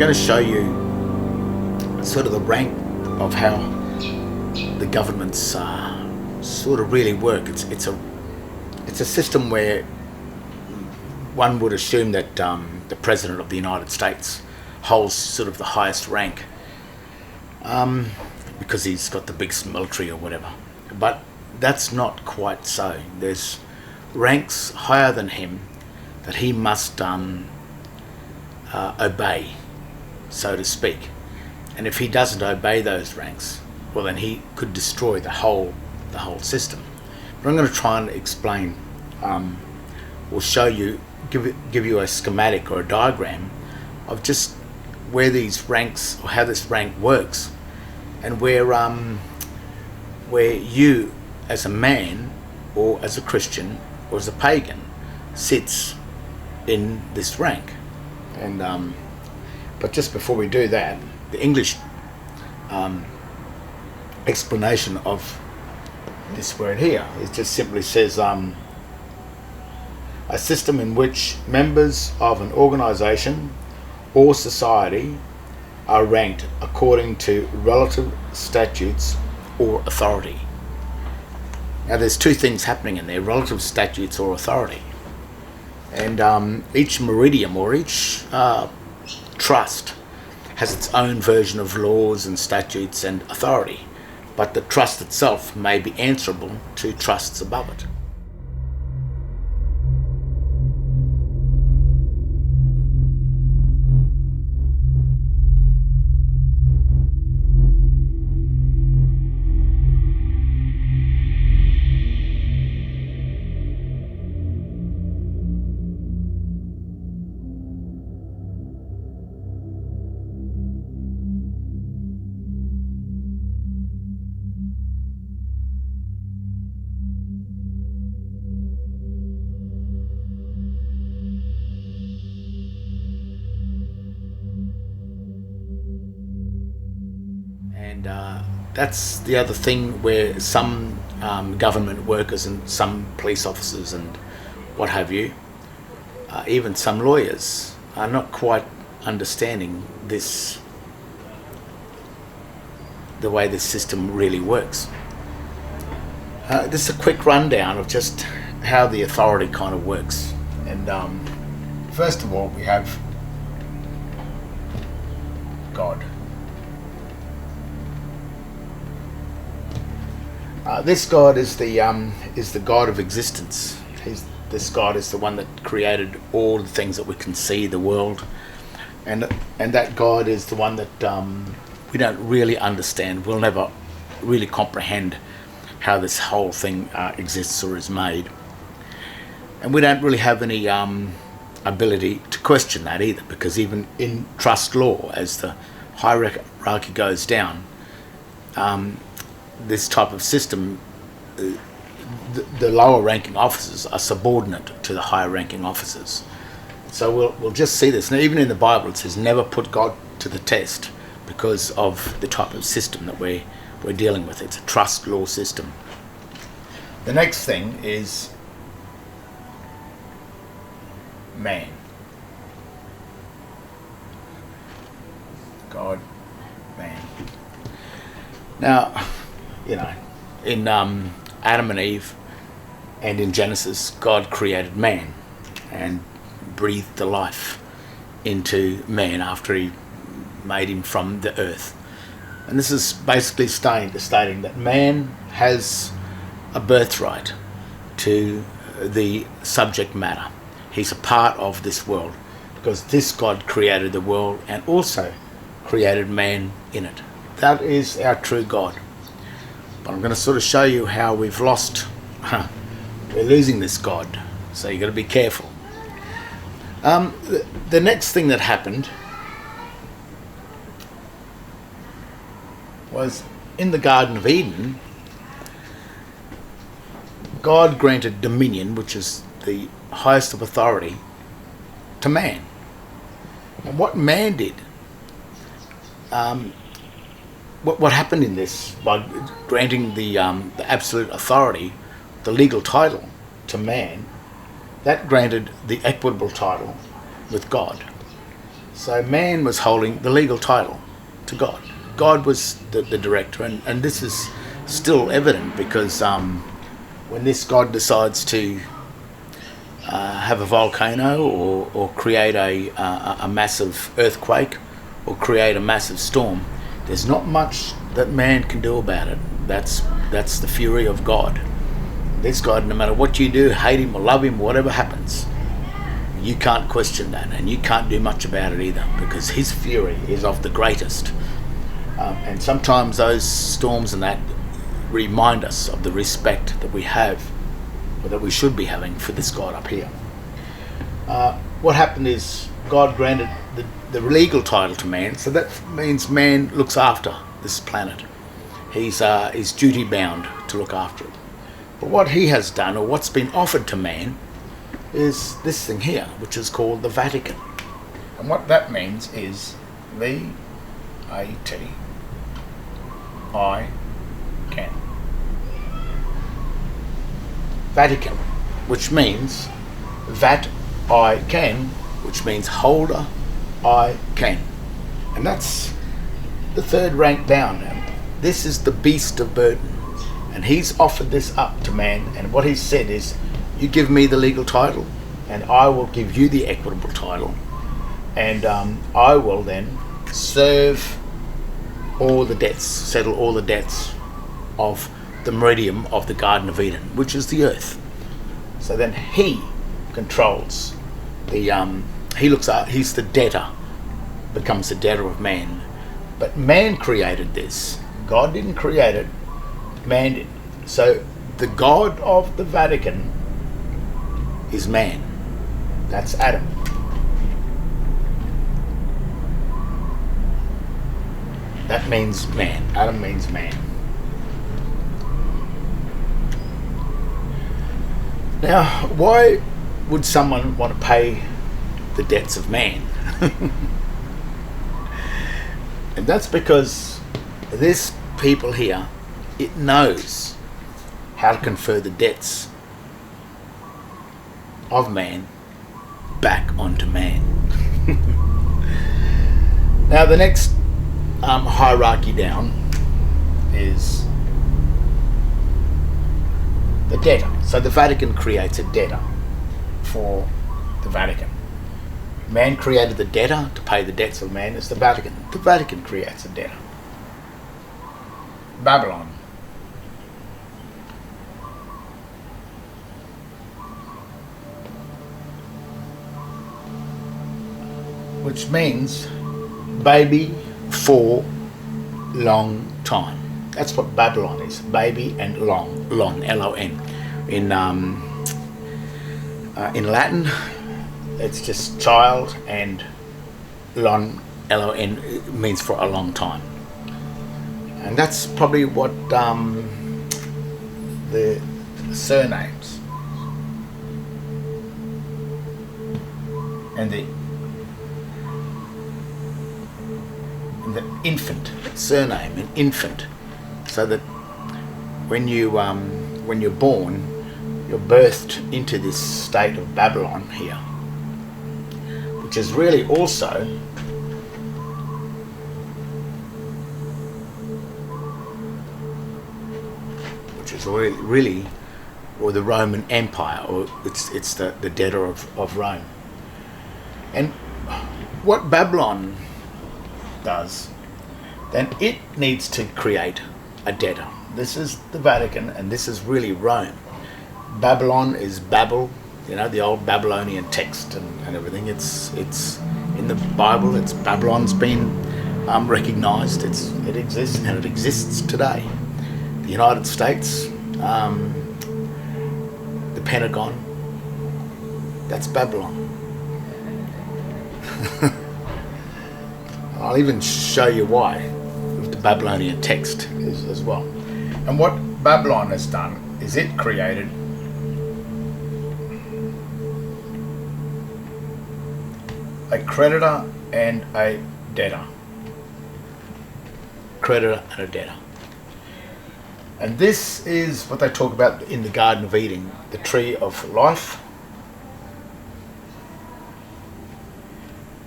going to show you sort of the rank of how the governments sort of really work. It's a system where one would assume that the President of the United States holds sort of the highest rank because he's got the biggest military or whatever. But that's not quite so. There's ranks higher than him that he must obey, so to speak. And if he doesn't obey those ranks, well, then he could destroy the whole system. But I'm going to try and explain, or show you, give you a schematic or a diagram of just where these ranks, or how this rank works, and where you as a man, or as a Christian, or as a pagan, sits in this rank. And but just before we do that, the English explanation of this word here, it just simply says a system in which members of an organization or society are ranked according to relative statutes or authority. Now there's two things happening in there: relative statutes or authority. And each meridium, or each trust, has its own version of laws and statutes and authority, but the trust itself may be answerable to trusts above it. And that's the other thing, where some government workers and some police officers and what have you, even some lawyers, are not quite understanding this, the way this system really works. This is a quick rundown of just how the authority kind of works. And first of all, we have God. This God is the God of existence. This God is the one that created all the things that we can see, the world, and that God is the one that we don't really understand. We'll never really comprehend how this whole thing exists or is made, and we don't really have any ability to question that either, because even in trust law, as the hierarchy goes down, this type of system, the lower ranking officers are subordinate to the higher ranking officers. So we'll just see this. Now, even in the Bible it says never put God to the test, because of the type of system that we're dealing with. It's a trust law system. The next thing is man. God, man. Now, you know, in Adam and Eve and in Genesis, God created man and breathed the life into man after he made him from the earth. And this is basically stating that man has a birthright to the subject matter. He's a part of this world, because this God created the world and also created man in it. That is our true God. But I'm going to sort of show you how we've lost, we're losing this God, so you've got to be careful. The next thing that happened was in the Garden of Eden, God granted dominion, which is the highest of authority, to man. And what man did, what happened in this, by granting the absolute authority, the legal title to man, that granted the equitable title with God. So man was holding the legal title to God. God was the director, and this is still evident because when this God decides to have a volcano or create a massive earthquake or create a massive storm, there's not much that man can do about it. That's the fury of God. This God, no matter what you do, hate him or love him, whatever happens, you can't question that, and you can't do much about it either, because his fury is of the greatest. And sometimes those storms and that remind us of the respect that we have, or that we should be having, for this God up here. What happened is God granted the legal title to man, so that means man looks after this planet. He's duty bound to look after it. But what he has done, or what's been offered to man, is this thing here, which is called the Vatican. And what that means is Vatican. Vatican, which means that I can, which means holder I can. And that's the third rank down now. This is the beast of burden. And he's offered this up to man, and what he's said is, you give me the legal title, and I will give you the equitable title, and I will then serve all the debts, settle all the debts of the meridian of the Garden of Eden, which is the earth. So then he controls he's the debtor, becomes the debtor of man. But man created this. God didn't create it, man did. So the God of the Vatican is man. That's Adam. That means man. Adam means man. Now, why would someone want to pay the debts of man? And that's because this people here, it knows how to confer the debts of man back onto man. Now the next hierarchy down is the debtor. So the Vatican creates a debtor for the Vatican. Man created the debtor to pay the debts of man. It's the Vatican. The Vatican creates a debtor. Babylon. Which means baby for long time. That's what Babylon is. Baby and long, L-O-N. In Latin, it's just child, and lon, L-O-N, means for a long time. And that's probably what the surnames and the infant surname, an infant, so that when you're born, you're birthed into this state of Babylon here, which is really also really or the Roman Empire, or it's the debtor of Rome. And what Babylon does, then it needs to create a debtor. This is the Vatican, and this is really Rome. Babylon is Babel, the old Babylonian text and everything. It's in the Bible. It's Babylon's been recognized. It exists, and it exists today. The United States, the Pentagon, that's Babylon. I'll even show you why with the Babylonian text as well. And what Babylon has done is it created a creditor and a debtor. Creditor and a debtor. And this is what they talk about in the Garden of Eden, the tree of life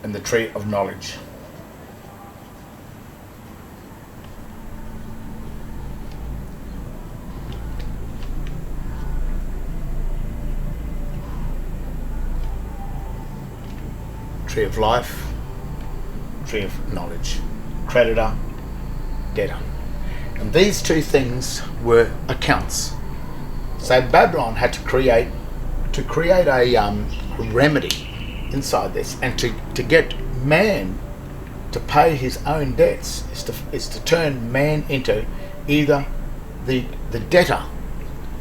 and the tree of knowledge. Tree of life, tree of knowledge, creditor, debtor. And these two things were accounts. So Babylon had to create a remedy inside this, and to get man to pay his own debts is to turn man into either the debtor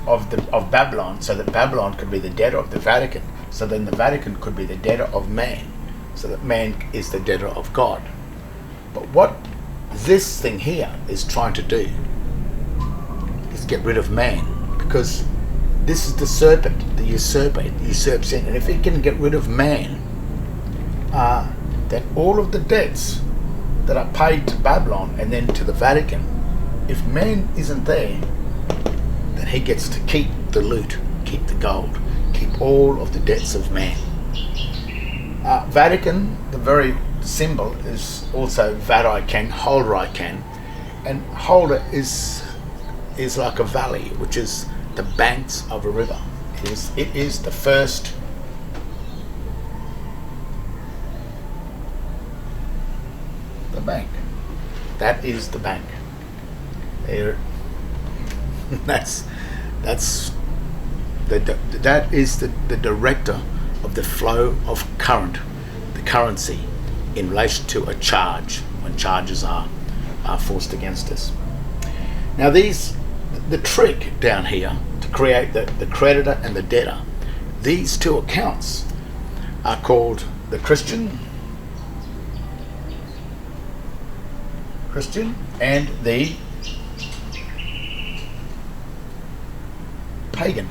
of Babylon, so that Babylon could be the debtor of the Vatican, so then the Vatican could be the debtor of man, so that man is the debtor of God. But what this thing here is trying to do is get rid of man, because this is the serpent, the usurper. It usurps in, and if it can get rid of man, then all of the debts that are paid to Babylon and then to the Vatican, if man isn't there, then he gets to keep the loot, keep the gold, keep all of the debts of man. Vatican, the very symbol, is also Vat I can, holder I can, and holder is like a valley, which is the banks of a river. It is the first the bank. That is the bank. There, that is the director of the flow of current, the currency, in relation to a charge, when charges are forced against us. Now the trick down here to create the creditor and the debtor, these two accounts are called the Christian and the pagan.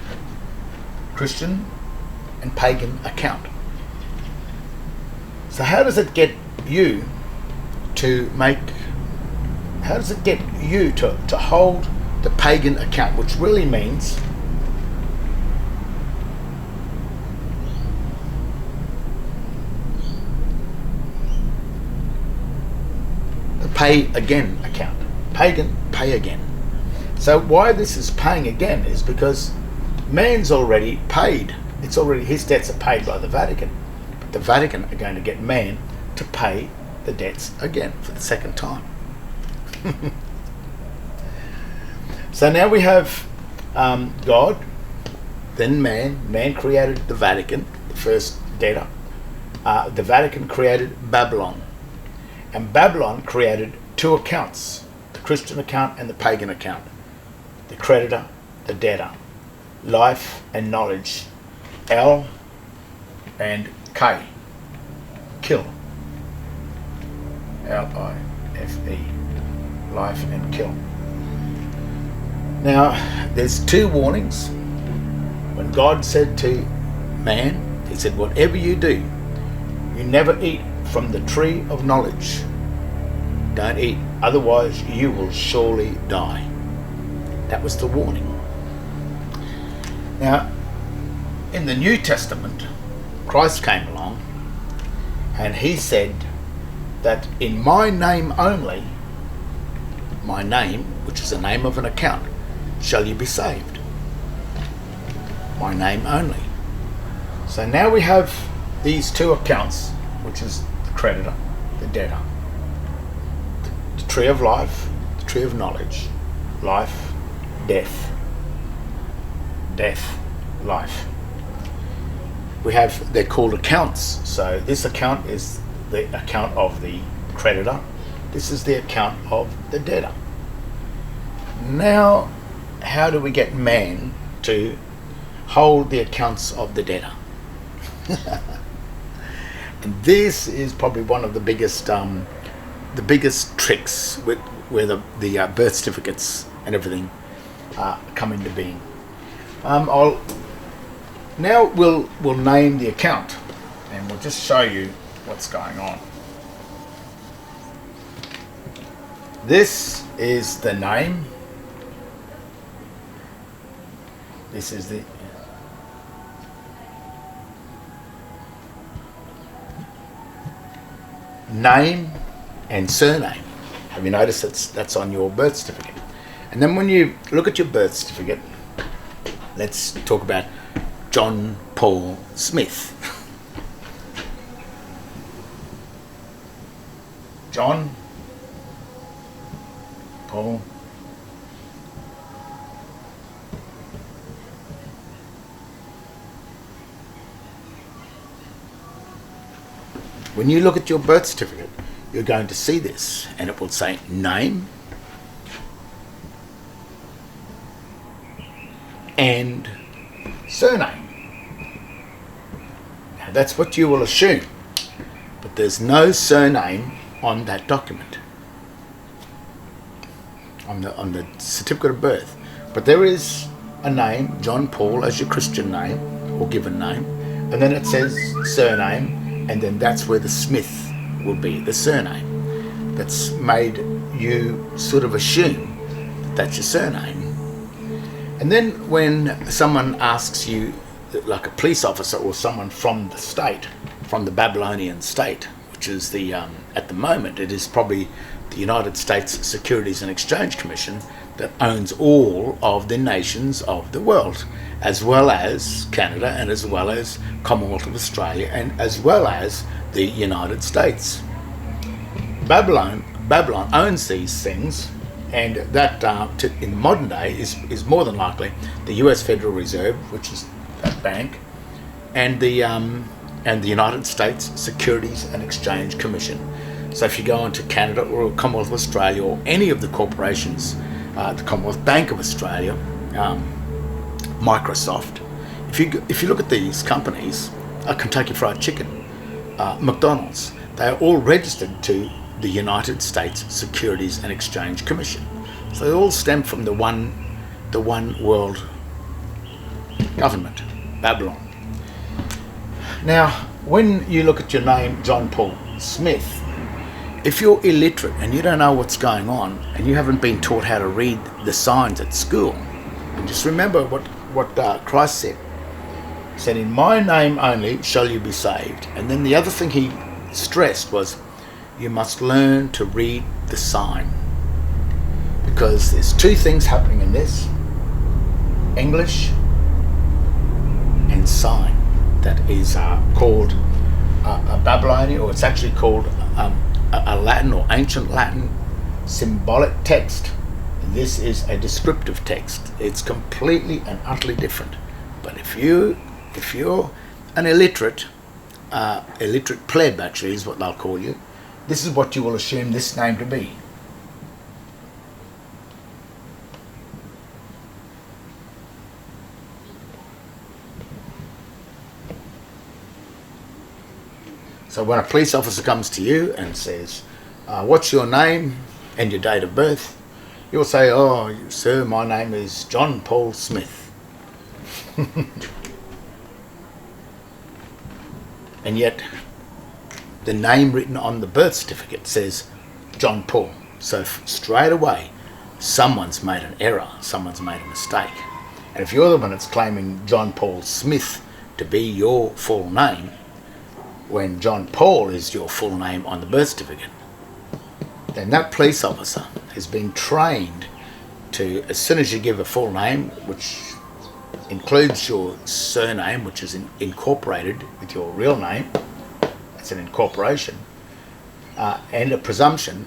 Christian and pagan account. So how does it get you to hold the pagan account, which really means the pay again account? Pagan, pay again. So why this is paying again is because man's already paid. It's already, his debts are paid by the Vatican. But the Vatican are going to get man to pay the debts again for the second time. So now we have God, then man. Man created the Vatican, the first debtor. The Vatican created Babylon. And Babylon created two accounts, the Christian account and the pagan account. The creditor, the debtor. Life and knowledge. L and K. Kill. L-I-F-E. Life and kill. Now, there's two warnings. When God said to man, he said, whatever you do, you never eat from the tree of knowledge. Don't eat, otherwise you will surely die. That was the warning. Now, in the New Testament, Christ came along and he said that in my name only, my name, which is the name of an account, shall you be saved. My name only. So now we have these two accounts, which is the creditor, the debtor. The tree of life, the tree of knowledge, life, death. Death, life. They're called accounts. So this account is the account of the creditor. This is the account of the debtor. Now, how do we get man to hold the accounts of the debtor? And this is probably one of the biggest tricks where the birth certificates and everything come into being. We'll name the account, and we'll just show you what's going on. This is the name. This is the name and surname. Have you noticed that's on your birth certificate? And then when you look at your birth certificate, let's talk about John Paul Smith. John Paul When you look at your birth certificate, you're going to see this, and it will say name and surname. Now that's what you will assume, but there's no surname on that document, on the certificate of birth. But there is a name, John Paul, as your Christian name or given name, and then it says surname, and then that's where the Smith will be, the surname. That's made you sort of assume that's your surname. And then when someone asks you, like a police officer or someone from the state, from the Babylonian state, which is the, at the moment, it is probably the United States Securities and Exchange Commission that owns all of the nations of the world, as well as Canada and as well as Commonwealth of Australia and as well as the United States. Babylon owns these things, and that in modern day is more than likely the US Federal Reserve, which is that bank, and the United States Securities and Exchange Commission. So if you go into Canada or Commonwealth of Australia or any of the corporations, the Commonwealth Bank of Australia, Microsoft, if you look at these companies, Kentucky Fried Chicken, McDonald's, they are all registered to the United States Securities and Exchange Commission. So they all stem from the one world government, Babylon. Now, when you look at your name, John Paul Smith, if you're illiterate and you don't know what's going on and you haven't been taught how to read the signs at school, and just remember what Christ said. He said, "In my name only shall you be saved." And then the other thing he stressed was, you must learn to read the sign. Because there's two things happening in this: English and sign. That is called a Babylonian, or it's actually called a Latin or ancient Latin symbolic text. This is a descriptive text. It's completely and utterly different. But if you're an illiterate pleb, actually is what they'll call you, this is what you will assume this name to be. So when a police officer comes to you and says, what's your name and your date of birth, you'll say, "Oh, sir, my name is John Paul Smith." And yet the name written on the birth certificate says John Paul. So straight away, someone's made an error, someone's made a mistake. And if you're the one that's claiming John Paul Smith to be your full name, when John Paul is your full name on the birth certificate, then that police officer has been trained to, as soon as you give a full name, which includes your surname, which is incorporated with your real name, it's an incorporation, and a presumption,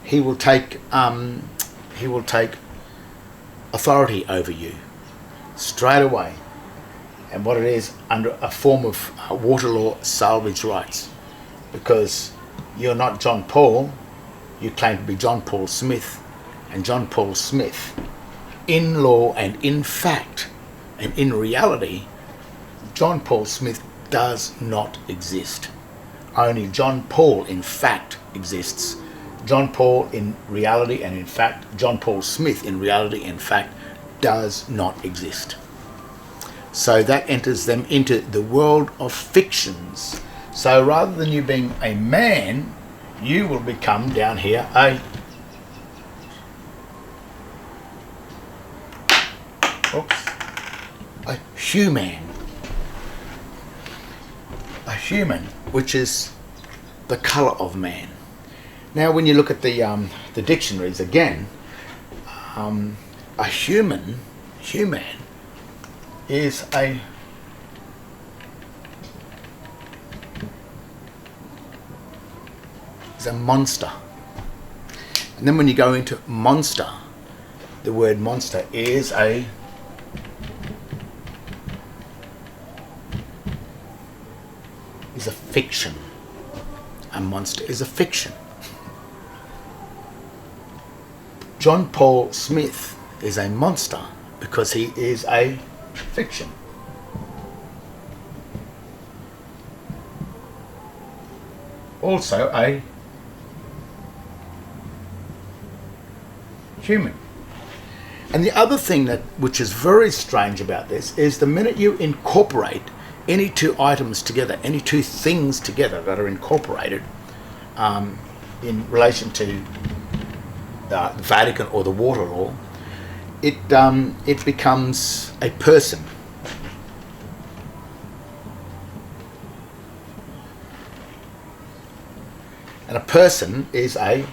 he will take authority over you straight away. And what it is, under a form of water law salvage rights, because you're not John Paul, you claim to be John Paul Smith, and John Paul Smith, in law and in fact and in reality, John Paul Smith does not exist. Only John Paul in fact exists. John Paul in reality and in fact, John Paul Smith in reality and fact does not exist. So that enters them into the world of fictions. So rather than you being a man, you will become down here a human. A human, which is the colour of man. Now, when you look at the dictionaries again, a human is a monster. And then when you go into monster, the word monster is a fiction. A monster is a fiction. John Paul Smith is a monster because he is a fiction. Also a human. And the other thing which is very strange about this is the minute you incorporate any two items together, any two things together that are incorporated in relation to the Vatican or the water law, it becomes a person. And a person is a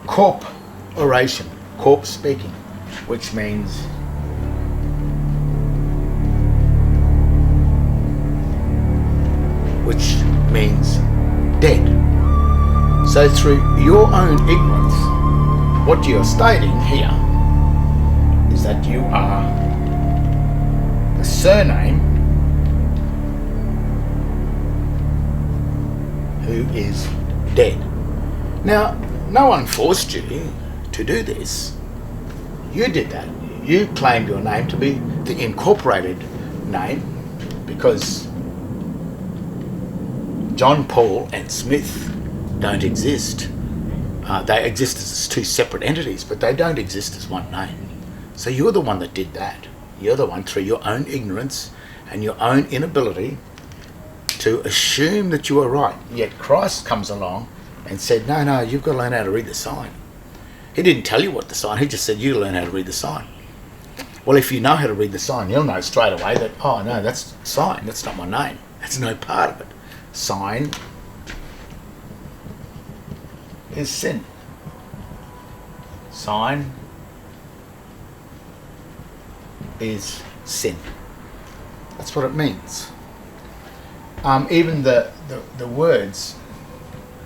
corporation, corp speaking, which means dead. So through your own ignorance, what you're stating here is that you are the surname who is dead. Now, no one forced you to do this. You did that. You claimed your name to be the incorporated name because John Paul and Smith don't exist. They exist as two separate entities, but they don't exist as one name. So you're the one that did that. You're the one through your own ignorance and your own inability to assume that you are right. Yet Christ comes along and said, no, you've got to learn how to read the sign. He didn't tell you what the sign, he just said, you learn how to read the sign. Well, if you know how to read the sign, you'll know straight away that, oh no, that's sign, that's not my name. That's no part of it. Sign is sin. Sign is sin. That's what it means. Even the words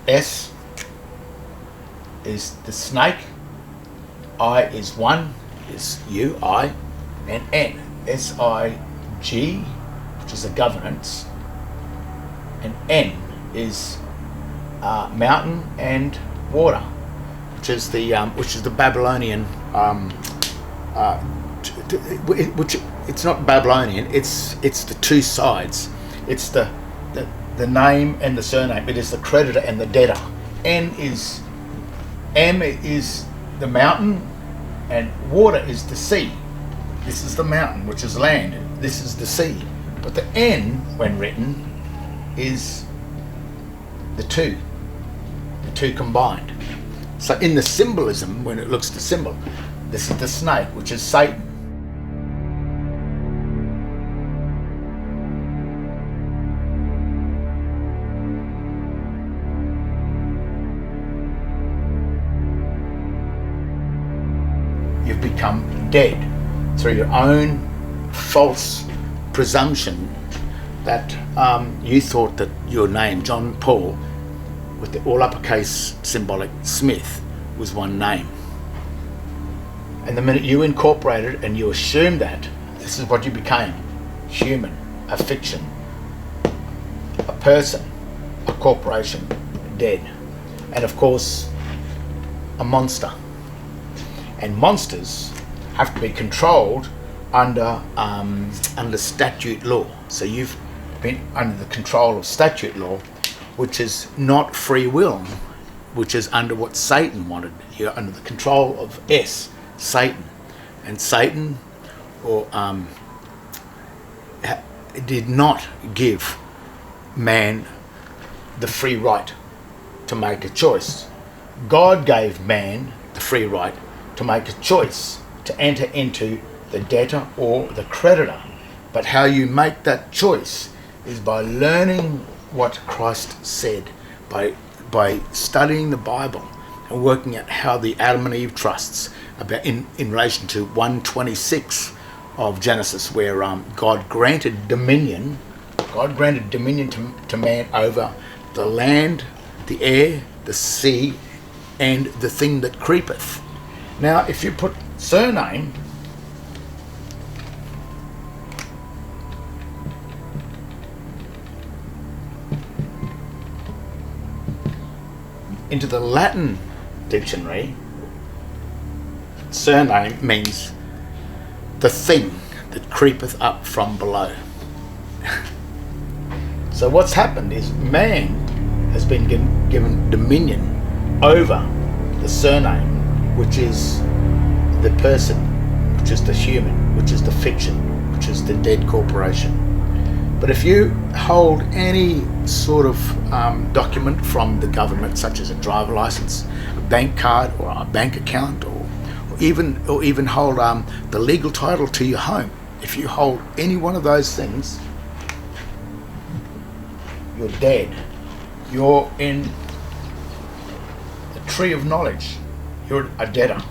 S is the snake, I is one, is you, I, and N, S-I-G, which is a governance, and N is mountain and water, which is the Babylonian, which it's not Babylonian, it's the two sides. It's the name and the surname. It is the creditor and the debtor. M is the mountain, and water is the sea. This is the mountain, which is land. This is the sea. But the N, when written, is the two combined. So in the symbolism, when it looks the symbol, this is the snake, which is Satan. You've become dead through your own false presumption that you thought that your name, John Paul, with the all uppercase symbolic Smith, was one name. And the minute you incorporated and you assumed that, this is what you became: human, a fiction, a person, a corporation, dead, and of course a monster. And monsters have to be controlled under statute law. So you've been under the control of statute law, which is not free will, which is under what Satan wanted. You're under the control of Satan. And Satan did not give man the free right to make a choice. God gave man the free right to make a choice, to enter into the debtor or the creditor. But how you make that choice is by learning what Christ said, by studying the Bible and working out how the Adam and Eve trusts about in relation to 1:26 of Genesis, where God granted dominion. God granted dominion to man over the land, the air, the sea, and the thing that creepeth. Now, if you put surname into the Latin dictionary, surname means the thing that creepeth up from below. So what's happened is man has been given dominion over the surname, which is the person, which is the human, which is the fiction, which is the dead corporation. But if you hold any sort of document from the government, such as a driver license, a bank card, or a bank account, or even hold the legal title to your home, if you hold any one of those things, you're dead. You're in the tree of knowledge. You're a debtor.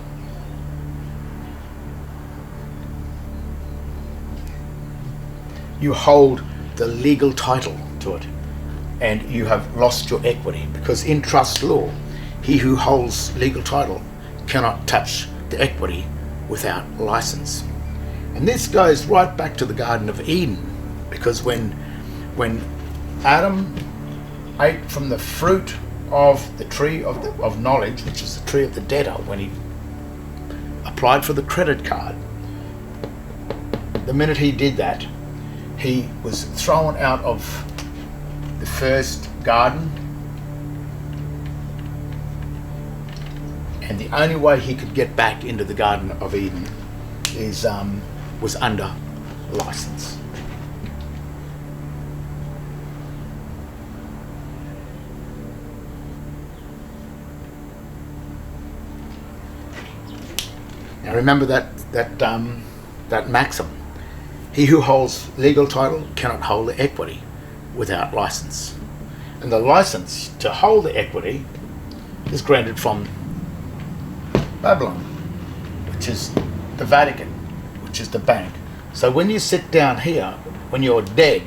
You hold the legal title to it, and you have lost your equity, because in trust law, he who holds legal title cannot touch the equity without license. And this goes right back to the Garden of Eden, because when Adam ate from the fruit of the tree of knowledge, which is the tree of the debtor, when he applied for the credit card, the minute he did that, he was thrown out of the first garden, and the only way he could get back into the Garden of Eden was under license. Now remember that maxim. He who holds legal title cannot hold the equity without license. And the license to hold the equity is granted from Babylon, which is the Vatican, which is the bank. So when you sit down here, when you're dead,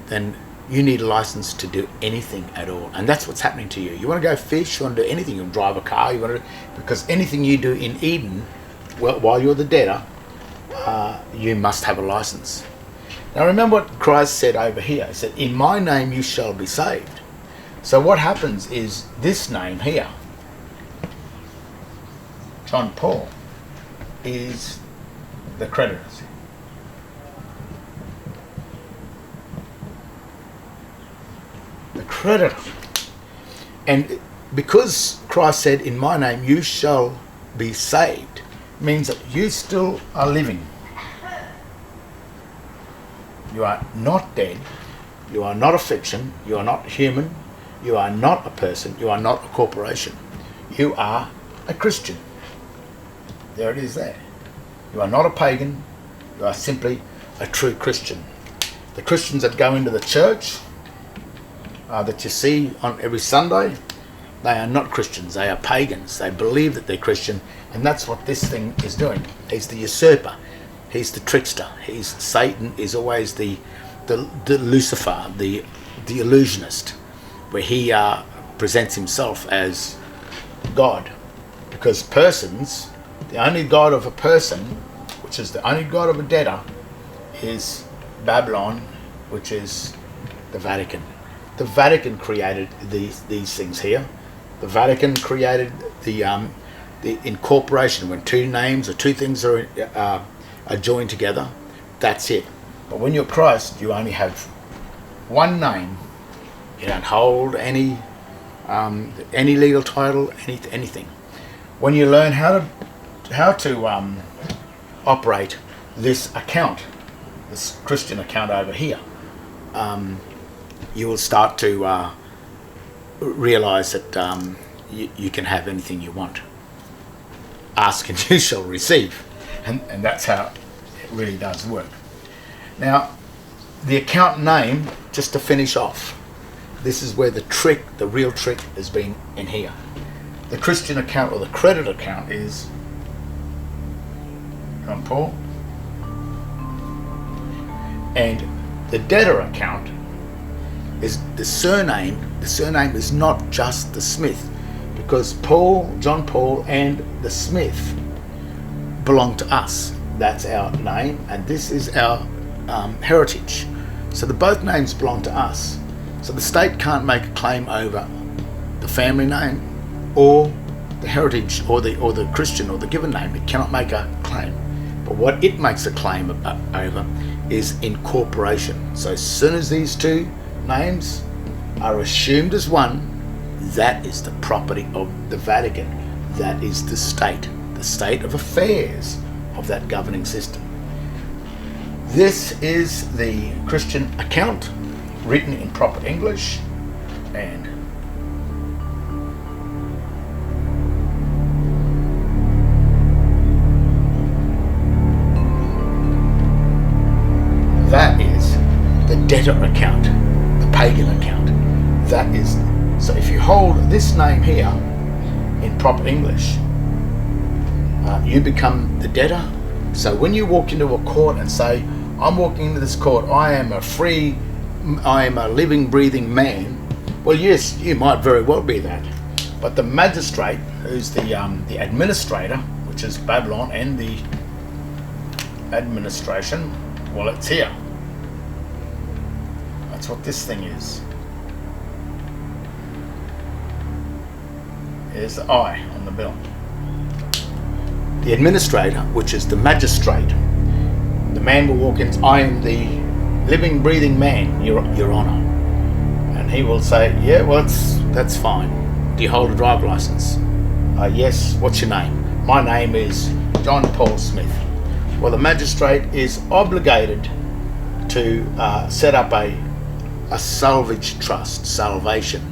then you need a license to do anything at all. And that's what's happening to you. You want to go fish, you want to do anything, you want to drive a car, because anything you do in Eden, while you're the debtor, you must have a license. Now remember what Christ said over here. He said, in my name you shall be saved. So what happens is this name here, John Paul, is the creditor. The creditor. And because Christ said, in my name you shall be saved, means that you still are living. You are not dead. You are not a fiction. You are not human. You are not a person. You are not a corporation. You are a Christian. There it is there. You are not a pagan. You are simply a true Christian. The Christians that go into the church that you see on every Sunday, they are not Christians. They are pagans. They believe that they're Christian, and that's what this thing is doing. He's the usurper. He's the trickster. Satan is always the Lucifer, the illusionist, where he presents himself as God. Because persons, the only God of a person, which is the only God of a debtor, is Babylon, which is the Vatican. The Vatican created these things here. The Vatican created the incorporation. When two names or two things are joined together, that's it. But when you're Christ, you only have one name. You don't hold any legal title, anything. When you learn how to operate this account, this Christian account over here, you will start to realize that you can have anything you want. ask and you shall receive. And that's how it really does work. Now, the account name, just to finish off, this is where the real trick has been in here. The Christian account, or the credit account, is John Paul. And the debtor account is the surname. The surname is not just the Smith, because John Paul and the Smith belong to us. That's our name, and this is our heritage. So both names belong to us. So the state can't make a claim over the family name or the heritage or the Christian or the given name. It cannot make a claim. But what it makes a claim over is incorporation. So as soon as these two names are assumed as one, that is the property of the Vatican. That is the state of affairs of that governing system. This is the Christian account written in proper English, and that is the debtor account, the pagan account. That is, so if you hold this name here in proper English, you become the debtor. So when you walk into a court and say, I'm walking into this court, I am a living, breathing man, well, yes, you might very well be that. But the magistrate, who's the administrator, which is Babylon, and the administration, well, it's here. That's what this thing is. Here's the I on the bill. The administrator, which is the magistrate, the man will walk in, I am the living, breathing man, Your Honour. And he will say, yeah, well, that's fine. Do you hold a driver licence? Yes. What's your name? My name is John Paul Smith. Well, the magistrate is obligated to set up a salvage trust, salvation,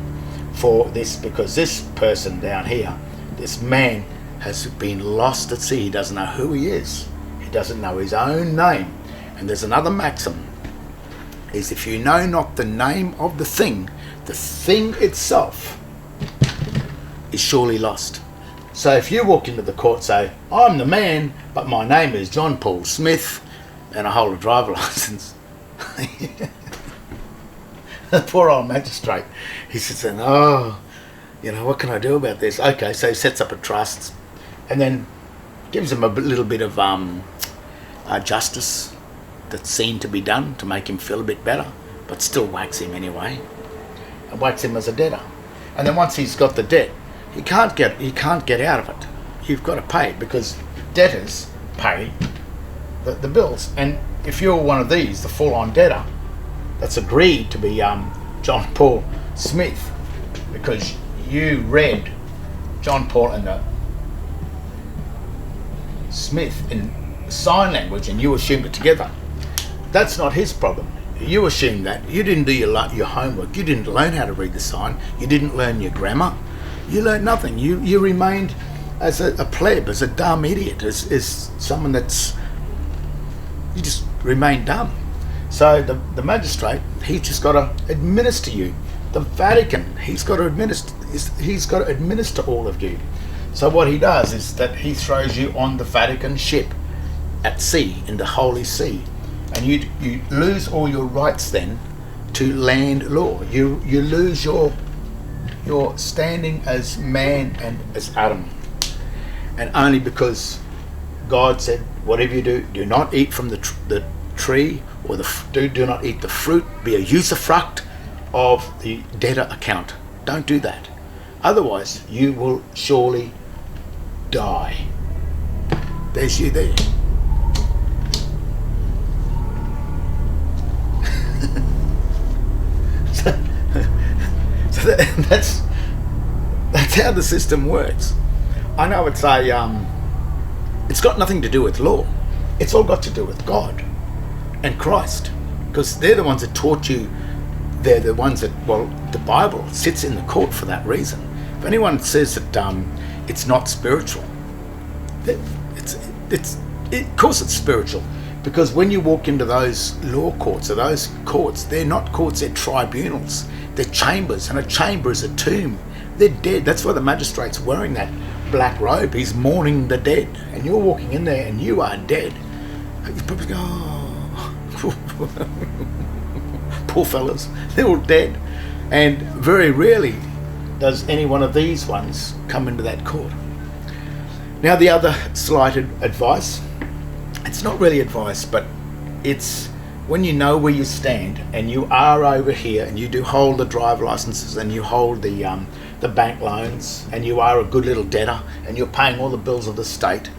for this, because this person down here, this man, has been lost at sea. He doesn't know who he is. He doesn't know his own name. And there's another maxim, is if you know not the name of the thing itself is surely lost. So if you walk into the court and say, I'm the man, but my name is John Paul Smith and I hold a driver licence, the poor old magistrate, he sits there, what can I do about this? Okay, so he sets up a trust and then gives him a little bit of justice that's seen to be done to make him feel a bit better, but still whacks him anyway, and whacks him as a debtor. And then once he's got the debt, he can't get out of it. You've got to pay, because debtors pay the bills. And if you're one of these, the full-on debtor that's agreed to be John Paul Smith, because you read John Paul and the Smith in sign language and you assumed it together, that's not his problem. You assume that. You didn't do your homework. You didn't learn how to read the sign. You didn't learn your grammar. You learned nothing. You remained as a pleb, as a dumb idiot, as someone you just remained dumb. So the magistrate, he's just got to administer you. The Vatican, he's got to administer all of you. So what he does is that he throws you on the Vatican ship at sea, in the Holy See, and you lose all your rights then to land law. You lose your standing as man and as Adam, and only because God said, whatever you do, do not eat from the tree, or do not eat the fruit, be a usufruct of the debtor account. Don't do that. Otherwise, you will surely die. There's you there. so that's how the system works. I know it's it's got nothing to do with law. It's all got to do with God and Christ, because they're the ones that taught you. They're the ones that, the Bible sits in the court for that reason. If anyone says that it's not spiritual, Of course it's spiritual, because when you walk into those law courts, or those courts, they're not courts, they're tribunals, they're chambers, and a chamber is a tomb. They're dead. That's why the magistrate's wearing that black robe. He's mourning the dead, and you're walking in there and you are dead. You probably go, oh, poor fellas, they're all dead. And very rarely does any one of these ones come into that court. Now, the other slight advice, it's not really advice, but it's when you know where you stand and you are over here and you do hold the driver licenses and you hold the bank loans and you are a good little debtor and you're paying all the bills of the state,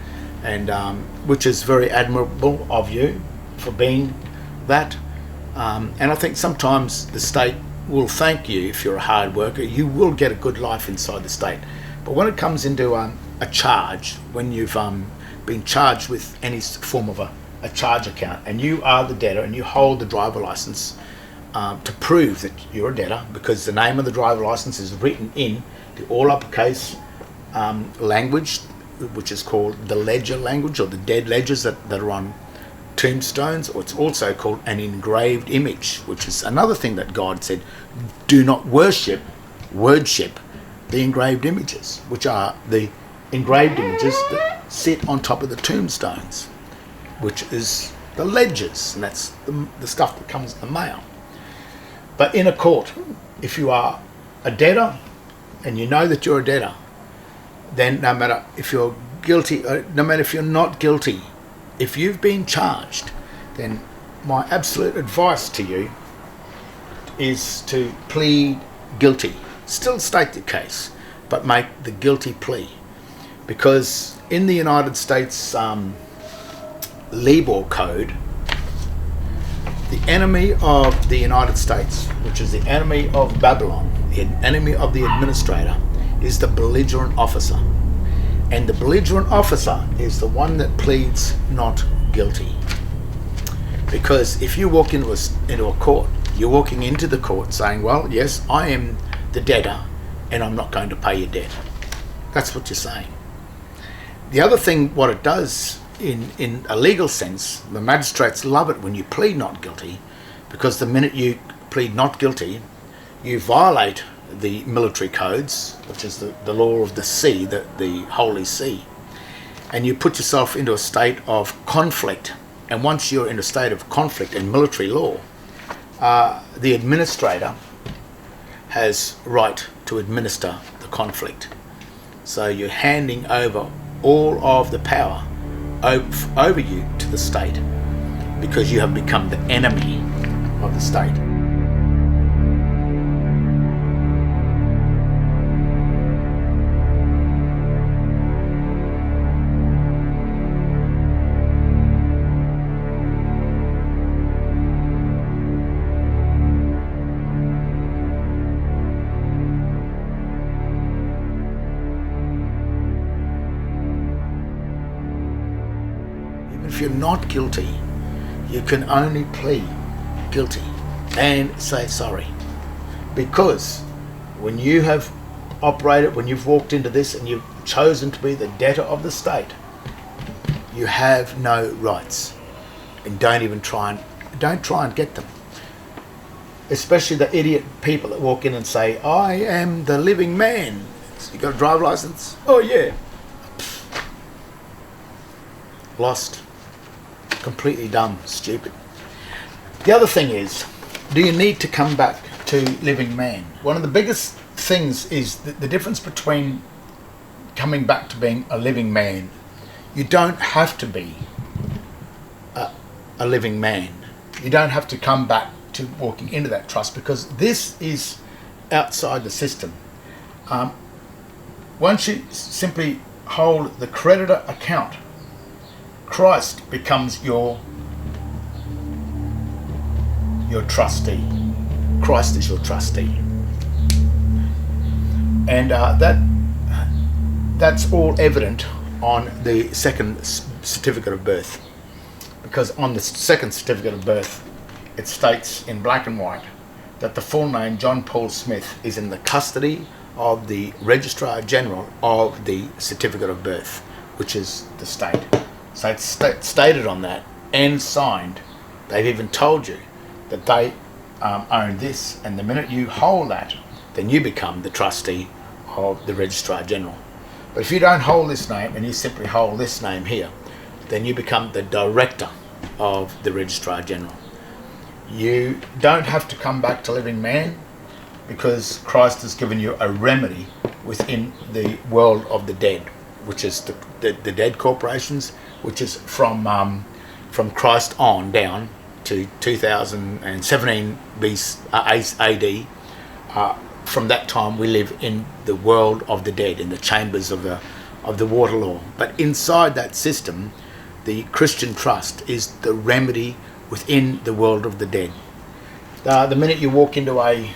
and which is very admirable of you for being that. And I think sometimes the state will thank you if you're a hard worker. You will get a good life inside the state. But when it comes into a charge, when you've been charged with any form of a charge account and you are the debtor and you hold the driver license to prove that you're a debtor, because the name of the driver license is written in the all uppercase language, which is called the ledger language, or the dead ledgers that are on tombstones, or it's also called an engraved image, which is another thing that God said, do not worship the engraved images, which are the engraved images that sit on top of the tombstones, which is the ledgers, and that's the stuff that comes in the mail. But in a court, if you are a debtor and you know that you're a debtor, then no matter if you're guilty, no matter if you're not guilty, if you've been charged, then my absolute advice to you is to plead guilty. Still state the case, but make the guilty plea. Because in the United States Libor Code, the enemy of the United States, which is the enemy of Babylon, the enemy of the administrator, is the belligerent officer. And the belligerent officer is the one that pleads not guilty. Because if you walk into a court, you're walking into the court saying, well, yes, I am the debtor and I'm not going to pay your debt. That's what you're saying. The other thing, what it does in a legal sense, the magistrates love it when you plead not guilty, because the minute you plead not guilty, you violate the military codes, which is the law of the sea, the Holy See, and you put yourself into a state of conflict. And once you're in a state of conflict in military law, the administrator has right to administer the conflict. So you're handing over all of the power over you to the state, because you have become the enemy of the state. If you're not guilty, you can only plead guilty and say sorry. Because when you have operated, when you've walked into this and you've chosen to be the debtor of the state, you have no rights. And don't try and get them. Especially the idiot people that walk in and say, I am the living man. So you got a driver license? Oh yeah. Lost. Completely dumb, stupid. The other thing is, do you need to come back to living man? One of the biggest things is the difference between coming back to being a living man. You don't have to be a living man. You don't have to come back to walking into that trust, because this is outside the system. Once you simply hold the creditor account, Christ becomes your trustee. Christ is your trustee. And that's all evident on the second certificate of birth. Because on the second certificate of birth, it states in black and white that the full name, John Paul Smith, is in the custody of the Registrar General of the certificate of birth, which is the state. So it's stated on that and signed. They've even told you that they own this, and the minute you hold that, then you become the trustee of the Registrar General. But if you don't hold this name and you simply hold this name here, then you become the director of the Registrar General. You don't have to come back to living man, because Christ has given you a remedy within the world of the dead, which is the dead corporations, which is from Christ on down to 2017 AD. From that time we live in the world of the dead, in the chambers of the water law. But inside that system, the Christian trust is the remedy within the world of the dead. The minute you walk into a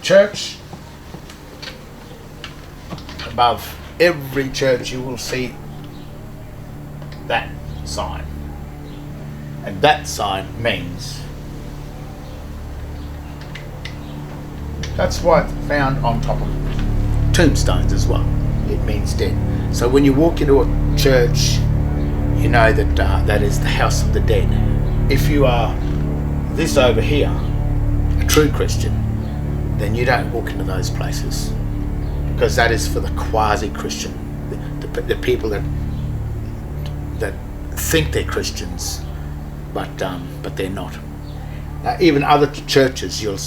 church, above every church you will see that sign, and that sign means, that's why it's found on top of tombstones as well. It means dead. So when you walk into a church, you know that that is the house of the dead. If you are this over here, a true Christian, then you don't walk into those places, because that is for the quasi-Christian, the people that think they're Christians, but they're not. Even other churches, you'll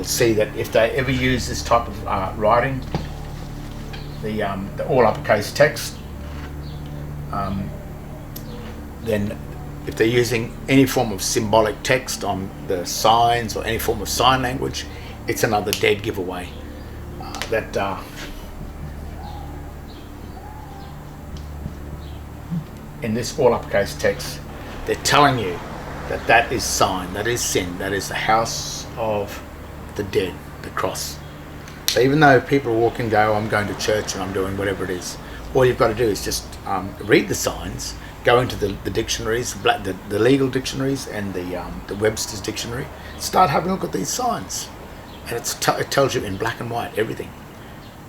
see that if they ever use this type of writing, the all uppercase text, then if they're using any form of symbolic text on the signs or any form of sign language, it's another dead giveaway. In this all uppercase text, they're telling you that that is sign, that is sin, that is the house of the dead, the cross. So even though people walk and go, I'm going to church and I'm doing whatever it is, all you've got to do is just read the signs, go into the dictionaries, the legal dictionaries and the Webster's dictionary, start having a look at these signs, and it tells you in black and white everything.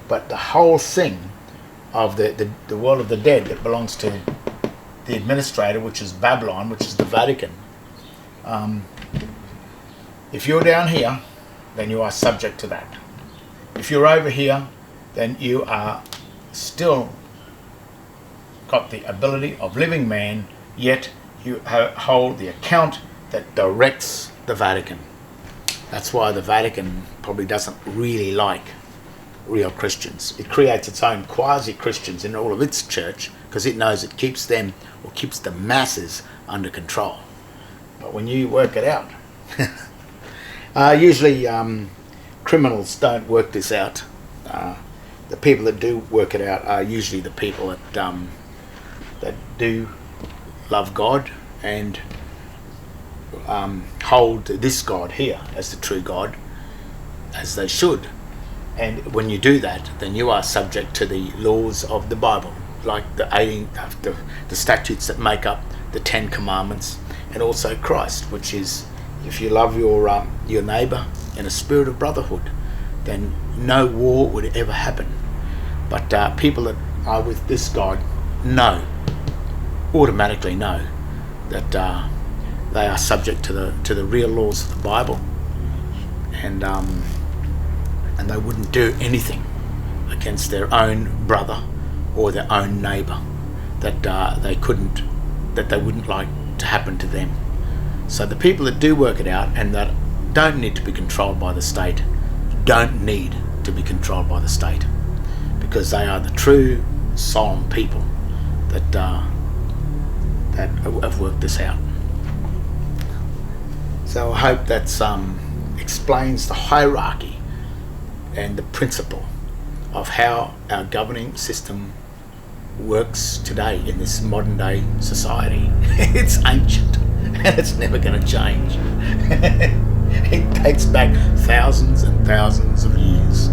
But the whole thing of the world of the dead that belongs to the administrator, which is Babylon, which is the Vatican, if you're down here, then you are subject to that. If you're over here, then you are still got the ability of living man, yet you hold the account that directs the Vatican. That's why the Vatican probably doesn't really like real Christians. It creates its own quasi-Christians in all of its church, because it knows it keeps them, or keeps the masses, under control. But when you work it out, usually criminals don't work this out. The people that do work it out are usually the people that do love God and hold this God here as the true God, as they should. And when you do that, then you are subject to the laws of the Bible, like the statutes that make up the 10 Commandments, and also Christ, which is, if you love your neighbour in a spirit of brotherhood, then no war would ever happen. But people that are with this God automatically know that they are subject to the real laws of the Bible, and they wouldn't do anything against their own brother or their own neighbour that they wouldn't like to happen to them. So the people that do work it out and that don't need to be controlled by the state, don't need to be controlled by the state, because they are the true solemn people that have worked this out. So I hope that explains the hierarchy and the principle of how our governing system works today in this modern day society. It's ancient and it's never going to change. It dates back thousands and thousands of years.